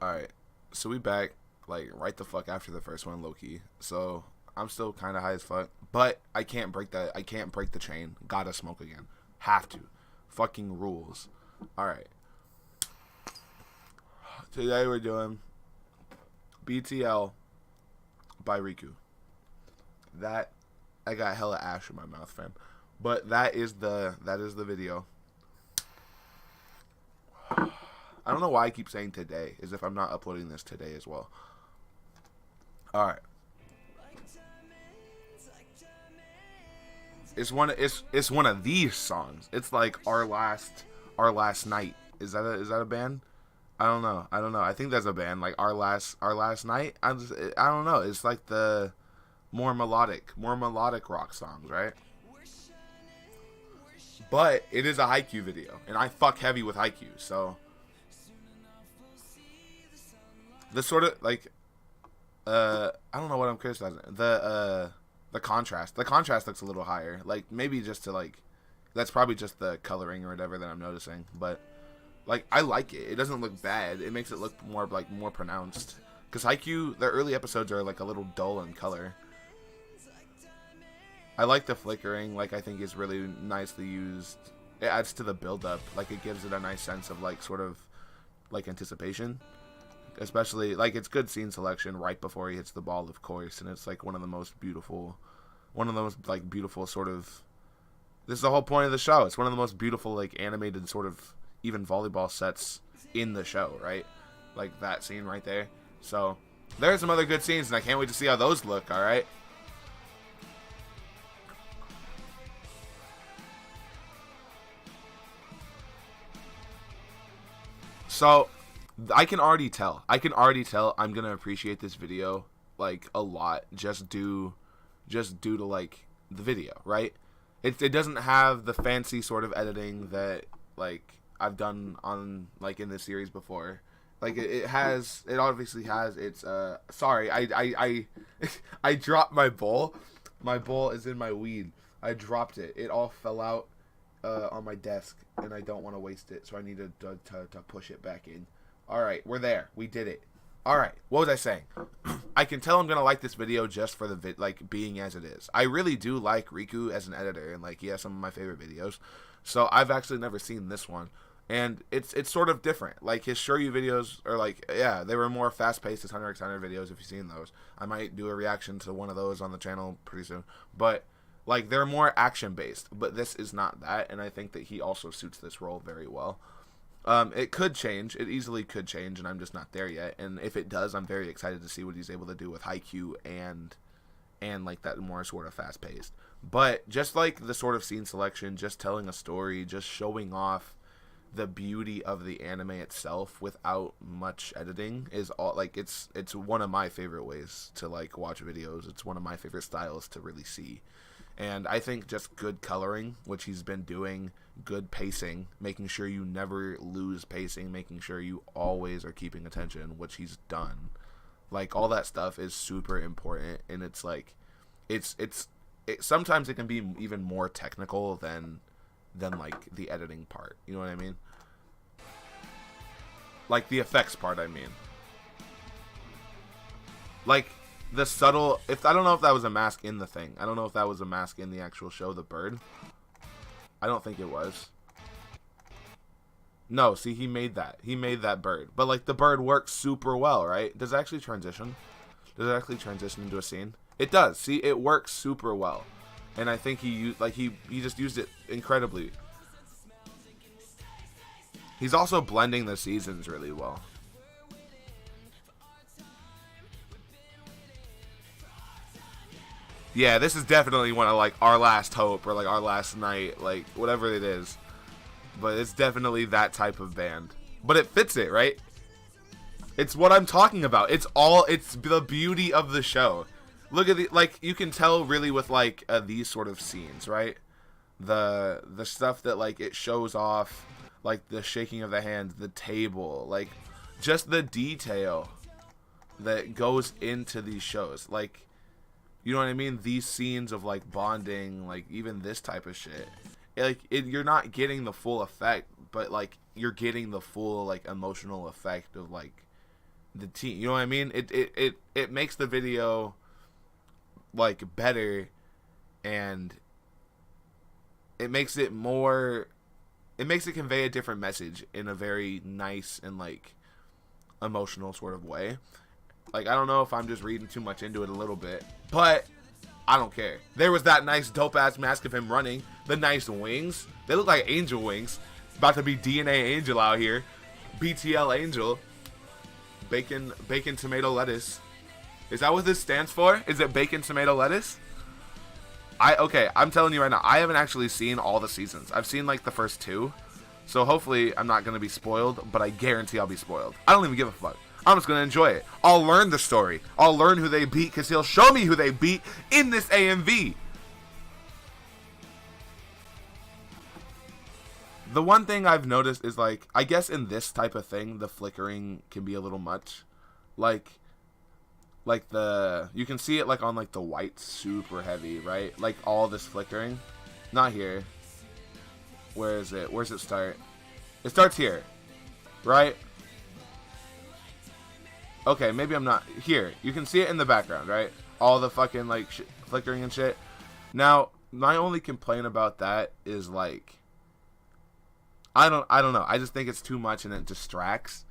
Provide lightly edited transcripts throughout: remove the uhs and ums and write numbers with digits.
Alright, so we back, like, right the fuck after the first one, low key. So, I'm still kind of high as fuck. But I can't break that. I can't break the chain. Gotta smoke again. Have to. Fucking rules. Alright. Today we're doing B.T.L. by Riku. That, I got hella ash in my mouth, fam. But that is the video. I don't know why I keep saying today, as if I'm not uploading this today as well. Alright. It's one of these songs. It's like our last night. Is that a band? I don't know. I think that's a band. Like our last night. I don't know. It's like the more melodic rock songs, right? But it is a Haikyuu video, and I fuck heavy with Haikyuu, so the sort of like I don't know what I'm criticizing. The contrast. The contrast looks a little higher. Like maybe just to like that's probably just the coloring or whatever that I'm noticing, but like I like it. It doesn't look bad. It makes it look more pronounced. Cuz Haikyuu, their early episodes are like a little dull in color. I like the flickering, like I think is really nicely used. It adds to the build up. Like it gives it a nice sense of like sort of like anticipation. Especially like it's good scene selection right before he hits the ball, of course, and it's like one of the most beautiful sort of, this is the whole point of the show. It's one of the most beautiful like animated sort of even volleyball sets in the show, right? Like that scene right there. So there's some other good scenes, and I can't wait to see how those look. All right. So I can already tell I'm gonna appreciate this video like a lot just due to like the video, right? It doesn't have the fancy sort of editing that like I've done on like in this series before. Like it obviously has its sorry, I I dropped my bowl. My bowl is in my weed. I dropped it. It all fell out on my desk, and I don't want to waste it, so I need to push it back in. Alright, we're there. We did it. Alright, what was I saying? I can tell I'm going to like this video just for the like being as it is. I really do like Riku as an editor, and like he has some of my favorite videos. So I've actually never seen this one. And it's sort of different. Like his Shoryu videos are like, yeah, they were more fast-paced as Hunter x Hunter videos if you've seen those. I might do a reaction to one of those on the channel pretty soon. But like they're more action-based, but this is not that, and I think that he also suits this role very well. It could change. It easily could change, and I'm just not there yet. And if it does, I'm very excited to see what he's able to do with Haikyuu and like that more sort of fast paced. But just like the sort of scene selection, just telling a story, just showing off the beauty of the anime itself without much editing is all like it's one of my favorite ways to like watch videos. It's one of my favorite styles to really see. And I think just good coloring, which he's been doing, good pacing, making sure you never lose pacing, making sure you always are keeping attention, which he's done. Like all that stuff is super important, and it's like it's sometimes it can be even more technical than like the editing part. You know what I mean? Like the effects part, I mean. Like the subtle, if I don't know if that was a mask in the thing. I don't know if that was a mask in the actual show, the bird. I don't think it was. No, see, he made that bird. But like the bird works super well, right? Does it actually transition? Does it actually transition into a scene? It does. See, it works super well. And I think he just used it incredibly. He's also blending the seasons really well. Yeah, this is definitely one of like our last hope or like our last night, like whatever it is. But it's definitely that type of band. But it fits it, right? It's what I'm talking about. It's the beauty of the show. Look at the, like, you can tell really with like these sort of scenes, right? The stuff that like it shows off, like the shaking of the hands, the table, like just the detail that goes into these shows. Like, you know what I mean? These scenes of like bonding, like even this type of shit. You're not getting the full effect, but like you're getting the full like emotional effect of like the team. You know what I mean? It makes the video like better, and it makes it more. It makes it convey a different message in a very nice and like emotional sort of way. Like, I don't know if I'm just reading too much into it a little bit, but I don't care. There was that nice dope ass mask of him running, the nice wings. They look like angel wings. About to be DNA Angel out here. B.T.L. Angel. Bacon tomato lettuce. Is that what this stands for? Is it bacon tomato lettuce? Okay, I'm telling you right now, I haven't actually seen all the seasons. I've seen like the first 2. So hopefully I'm not going to be spoiled, but I guarantee I'll be spoiled. I don't even give a fuck. I'm just going to enjoy it. I'll learn the story. I'll learn who they beat because he'll show me who they beat in this AMV. The one thing I've noticed is, like, I guess in this type of thing, the flickering can be a little much. Like you can see it, like, on, like, the white super heavy, right? Like, all this flickering. Not here. Where is it? Where's it start? It starts here, right? Okay, maybe I'm not. Here. You can see it in the background, right? All the fucking, like, flickering and shit. Now, my only complaint about that is, like, I don't know. I just think it's too much and it distracts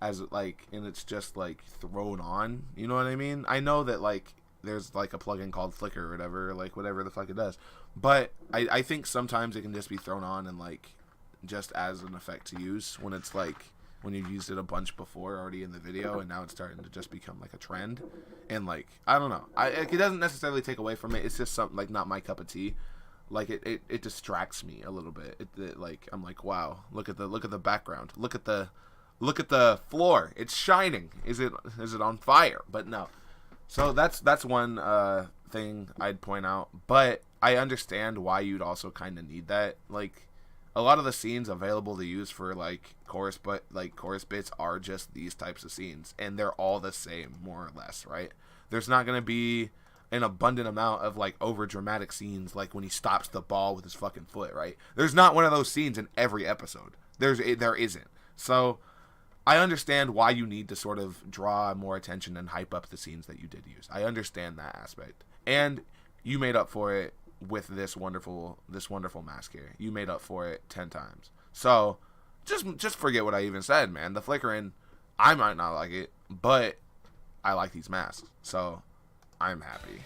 as like, and it's just like thrown on. You know what I mean? I know that like there's like a plugin called Flicker or whatever, like whatever the fuck it does. But I think sometimes it can just be thrown on and like just as an effect to use when it's like when you've used it a bunch before already in the video and now it's starting to just become like a trend. And like, I don't know. It doesn't necessarily take away from it. It's just something like not my cup of tea. Like it distracts me a little bit. Like I'm like, wow, look at the background. Look at the floor. It's shining. Is it on fire? But no. So that's one thing I'd point out. But I understand why you'd also kind of need that. Like a lot of the scenes available to use for like chorus bits are just these types of scenes, and they're all the same more or less, right? There's not gonna be an abundant amount of like over dramatic scenes like when he stops the ball with his fucking foot, right? There's not one of those scenes in every episode. There isn't. So I understand why you need to sort of draw more attention and hype up the scenes that you did use. I understand that aspect. And you made up for it with this wonderful mask here. You made up for it 10 times. So just forget what I even said, man. The flickering, I might not like it, but I like these masks. So I'm happy.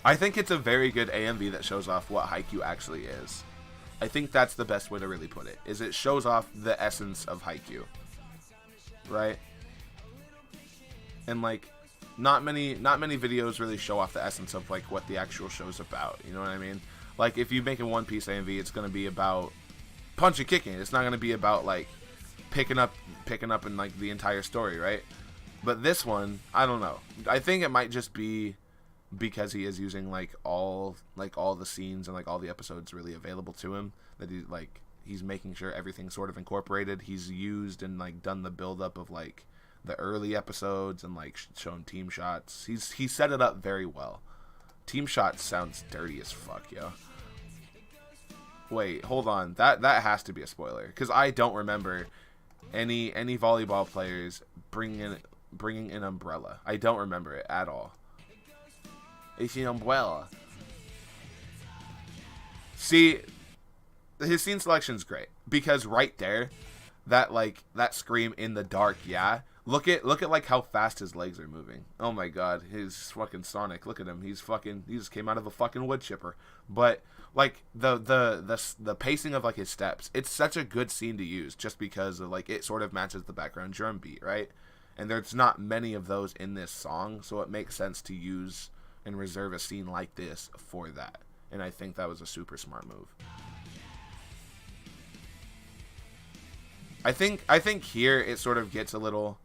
I think it's a very good AMV that shows off what Haikyuu actually is. I think that's the best way to really put it. Is it shows off the essence of Haikyuu. Right? And like not many videos really show off the essence of like what the actual show's about. You know what I mean? Like if you make a One Piece AMV, it's gonna be about punching, kicking. It's not gonna be about like picking up in like the entire story, right? But this one, I don't know. I think it might just be because he is using like all the scenes and like all the episodes really available to him, that he's making sure everything's sort of incorporated. He's used and like done the build up of like the early episodes and like shown team shots. He set it up very well. Team shots sounds dirty as fuck, yo. Wait, hold on. That has to be a spoiler because I don't remember any volleyball players bringing an umbrella. I don't remember it at all. It's an umbrella. See, his scene selection's great because right there, that scream in the dark, yeah. Look at like how fast his legs are moving. Oh my god, his fucking Sonic. Look at him. He just came out of a fucking wood chipper. But like the pacing of like his steps, it's such a good scene to use just because of, like it sort of matches the background drum beat, right? And there's not many of those in this song, so it makes sense to use and reserve a scene like this for that. And I think that was a super smart move. I think here it sort of gets a little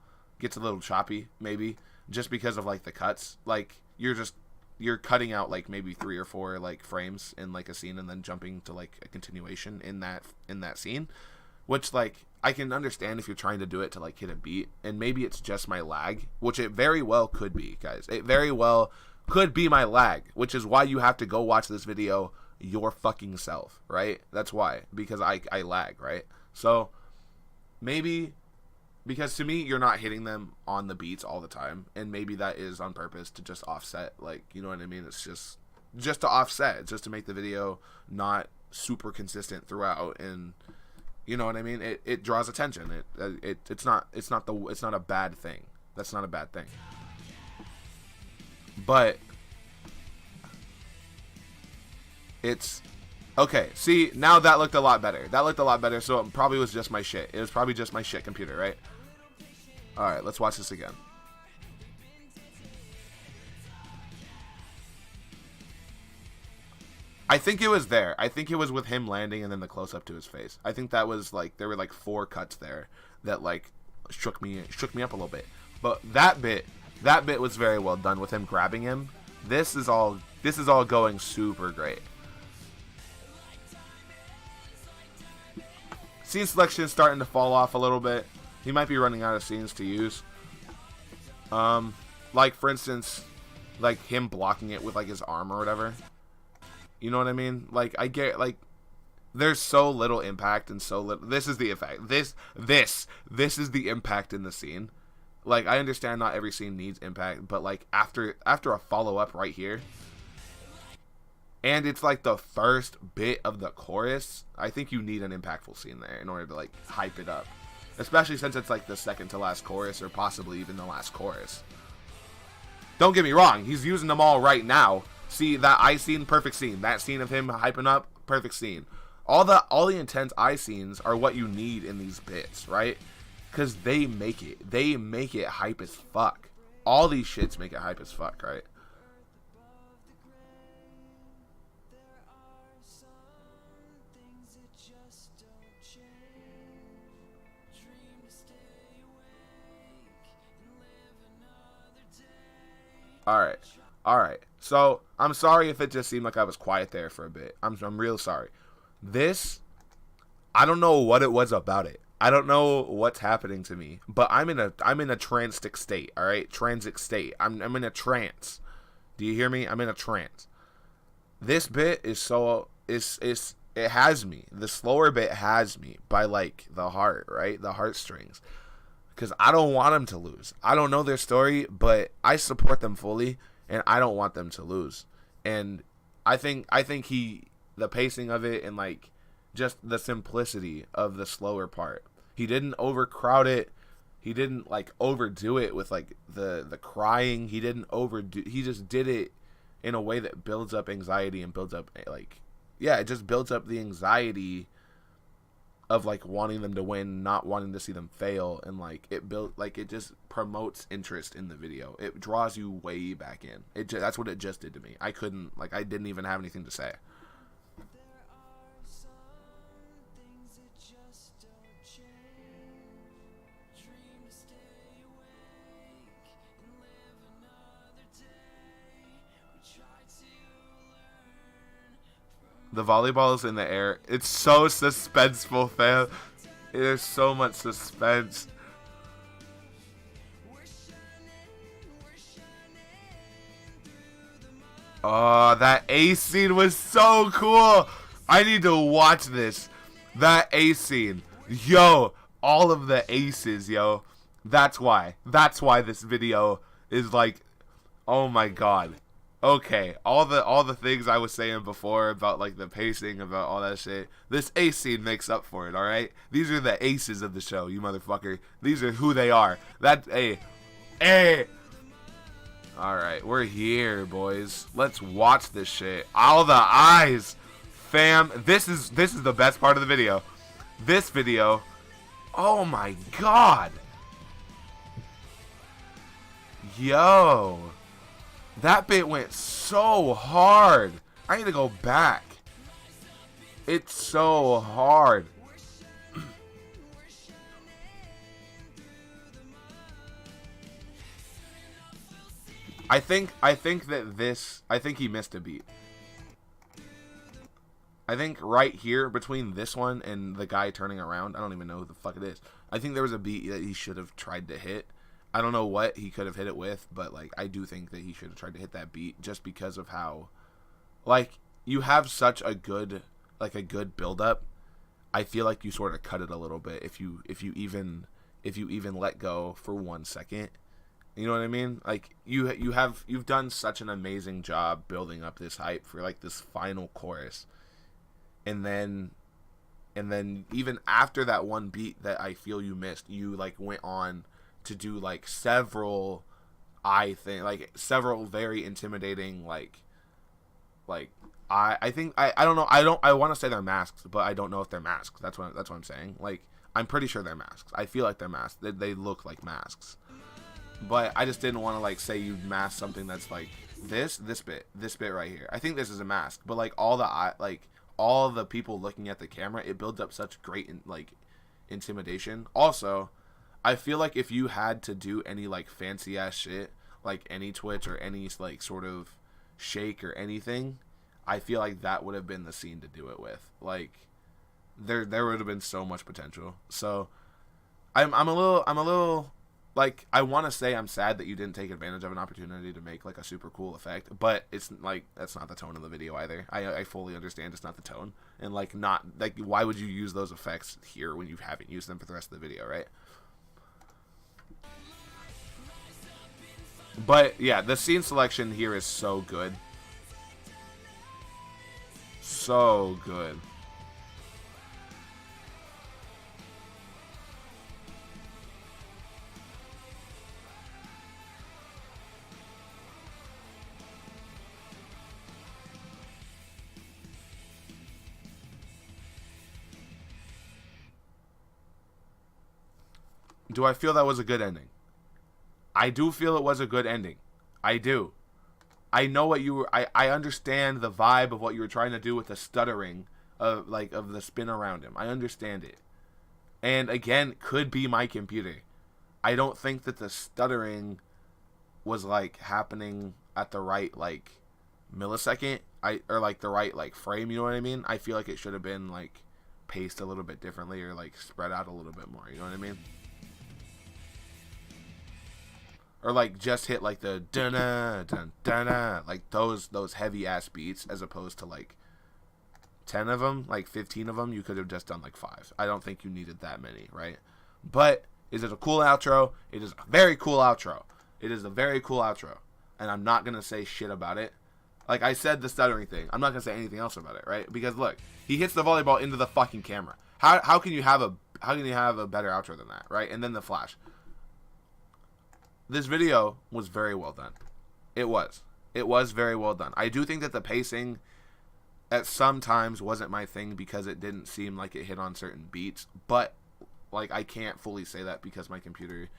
choppy, maybe, just because of like the cuts. Like you're cutting out like maybe 3 or 4 like frames in like a scene and then jumping to like a continuation in that scene, which like I can understand if you're trying to do it to like hit a beat, and maybe it's just my lag, which it very well could be, guys. It very well could be my lag, which is why you have to go watch this video your fucking self, right? That's why, because I lag, right? So maybe because to me you're not hitting them on the beats all the time, and maybe that is on purpose to just offset, like, you know what I mean? It's just to offset, just to make the video not super consistent throughout, and you know what I mean? It draws attention. It's not a bad thing. That's not a bad thing. But it's okay. See, now that looked a lot better. That looked a lot better. So it probably was just my shit. It was probably just my shit computer, right? All right, let's watch this again. I think it was there. I think it was with him landing and then the close up to his face. I think that was like, there were like 4 cuts there that like shook me up a little bit. But that bit was very well done with him grabbing him. This is all going super great. Scene selection is starting to fall off a little bit. He might be running out of scenes to use. Like for instance, like him blocking it with like his arm or whatever. You know what I mean? Like, I get, like, there's so little impact and so little. This is the effect. This is the impact in the scene. Like, I understand not every scene needs impact, but like after a follow up right here, and it's like the first bit of the chorus, I think you need an impactful scene there in order to like hype it up, especially since it's like the second to last chorus or possibly even the last chorus. Don't get me wrong, he's using them all right now. See that eye scene, perfect scene. That scene of him hyping up, perfect scene. All the intense eye scenes are what you need in these bits, right? Because they make it hype as fuck. All these shits make it hype as fuck, right? All right. So I'm sorry if it just seemed like I was quiet there for a bit. I'm real sorry. This, I don't know what it was about it. I don't know what's happening to me, but I'm in a transic state. All right, transic state. I'm in a trance. Do you hear me? I'm in a trance. This bit is it has me. The slower bit has me by like the heart, right? The heartstrings. Because I don't want them to lose. I don't know their story, but I support them fully, and I don't want them to lose. And I think the pacing of it and like just the simplicity of the slower part. He didn't overcrowd it. He didn't like overdo it with like the crying. He just did it in a way that builds up anxiety and builds up like, yeah, it just builds up the anxiety of like wanting them to win, not wanting to see them fail, and like it just promotes interest in the video. It draws you way back in. That's what it just did to me. I didn't even have anything to say. The volleyball is in the air. It's so suspenseful, fam. There's so much suspense. Oh, that ace scene was so cool. I need to watch this. That ace scene. Yo, all of the aces, yo. That's why this video is like, oh my god. Okay, all the things I was saying before about like the pacing, about all that shit, this ace scene makes up for it, alright? These are the aces of the show, you motherfucker. These are who they are. Hey. Alright, we're here, boys. Let's watch this shit. All the eyes. Fam, this is the best part of the video. This video, oh my god. Yo. That bit went so hard. I need to go back. It's so hard. I think he missed a beat. I think right here between this one and the guy turning around, I don't even know who the fuck it is. I think there was a beat that he should have tried to hit. I don't know what he could have hit it with, but like I do think that he should have tried to hit that beat just because of how, like, you have such a good build up. I feel like you sort of cut it a little bit if you even let go for 1 second. You know what I mean? Like you've done such an amazing job building up this hype for like this final chorus, and then even after that one beat that I feel you missed, you like went on to do like several very intimidating I think I don't know, I want to say they're masks, but I don't know if they're masks. That's what I'm saying. Like, I'm pretty sure they're masks. I feel like they're masks. They look like masks. But I just didn't want to like say you masked something that's like this bit right here. I think this is a mask, but like all the people looking at the camera, it builds up such great intimidation. Also, I feel like if you had to do any like fancy ass shit, like any twitch or any like sort of shake or anything, I feel like that would have been the scene to do it with. Like, there would have been so much potential. So, I'm a little like, I want to say I'm sad that you didn't take advantage of an opportunity to make like a super cool effect, but it's like that's not the tone of the video either. I fully understand it's not the tone, and like not like why would you use those effects here when you haven't used them for the rest of the video, right? But yeah, the scene selection here is so good. So good. Do I feel that was a good ending? I do feel it was a good ending. I do. I know what you were. I understand the vibe of what you were trying to do with the stuttering of the spin around him. I understand it. And again, could be my computer. I don't think that the stuttering was like happening at the right like millisecond. Or like the right like frame. You know what I mean? I feel like it should have been like paced a little bit differently or like spread out a little bit more. You know what I mean? Or like just hit like the dun dun dun like those heavy ass beats as opposed to like 10 of them, like 15 of them. You could have just done like 5. I don't think you needed that many, right? But is it a cool outro? It is a very cool outro. It is a very cool outro, and I'm not gonna say shit about it. Like I said, the stuttering thing. I'm not gonna say anything else about it, right? Because look, he hits the volleyball into the fucking camera. How can you have a better outro than that, right? And then the flash. This video was very well done. It was very well done. I do think that the pacing at some times wasn't my thing because it didn't seem like it hit on certain beats. But like I can't fully say that because my computer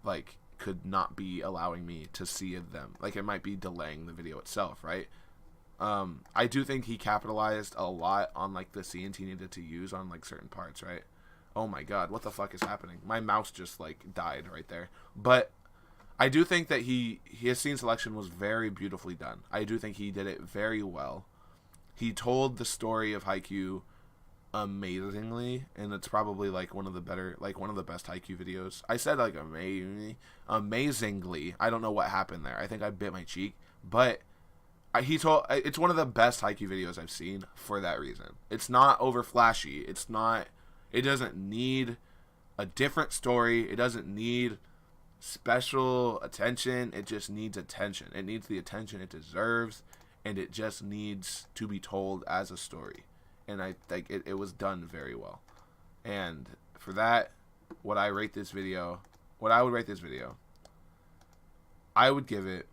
like could not be allowing me to see them. Like it might be delaying the video itself, right? I do think he capitalized a lot on like the scenes he needed to use on like certain parts, right? Oh my god, what the fuck is happening? My mouse just like died right there. But I do think that his scene selection was very beautifully done. I do think he did it very well. He told the story of Haikyuu amazingly, and it's probably like one of the best Haikyuu videos. I said like amazingly. I don't know what happened there. I think I bit my cheek, but it's one of the best Haikyuu videos I've seen for that reason. It's not over flashy. It doesn't need a different story. It doesn't need special attention. It just needs attention. It needs the attention it deserves, and it just needs to be told as a story. And I think it was done very well. And for that, what I would rate this video, I would give it.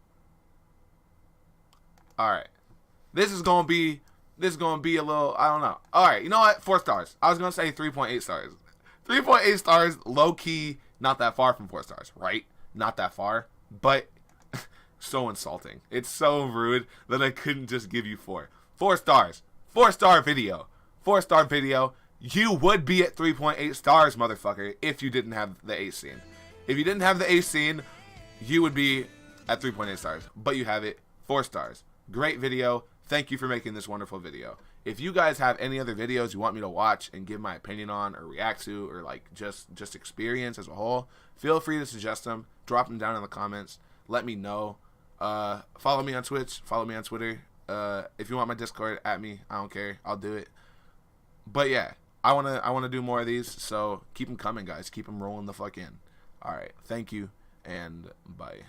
All right, this is gonna be a little, I don't know. All right, you know what? 4 stars. I was gonna say 3.8 stars. 3.8 stars, low key. Not that far from 4 stars, right? Not that far, but so insulting. It's so rude that I couldn't just give you 4. 4 stars. 4-star video. 4-star video. You would be at 3.8 stars, motherfucker, if you didn't have the ace scene. If you didn't have the ace scene, you would be at 3.8 stars. But you have it. 4 stars. Great video. Thank you for making this wonderful video. If you guys have any other videos you want me to watch and give my opinion on or react to or like just experience as a whole, feel free to suggest them. Drop them down in the comments. Let me know. Follow me on Twitch. Follow me on Twitter. If you want my Discord, at me. I don't care. I'll do it. But yeah, I wanna do more of these. So keep them coming, guys. Keep them rolling the fuck in. All right. Thank you and bye.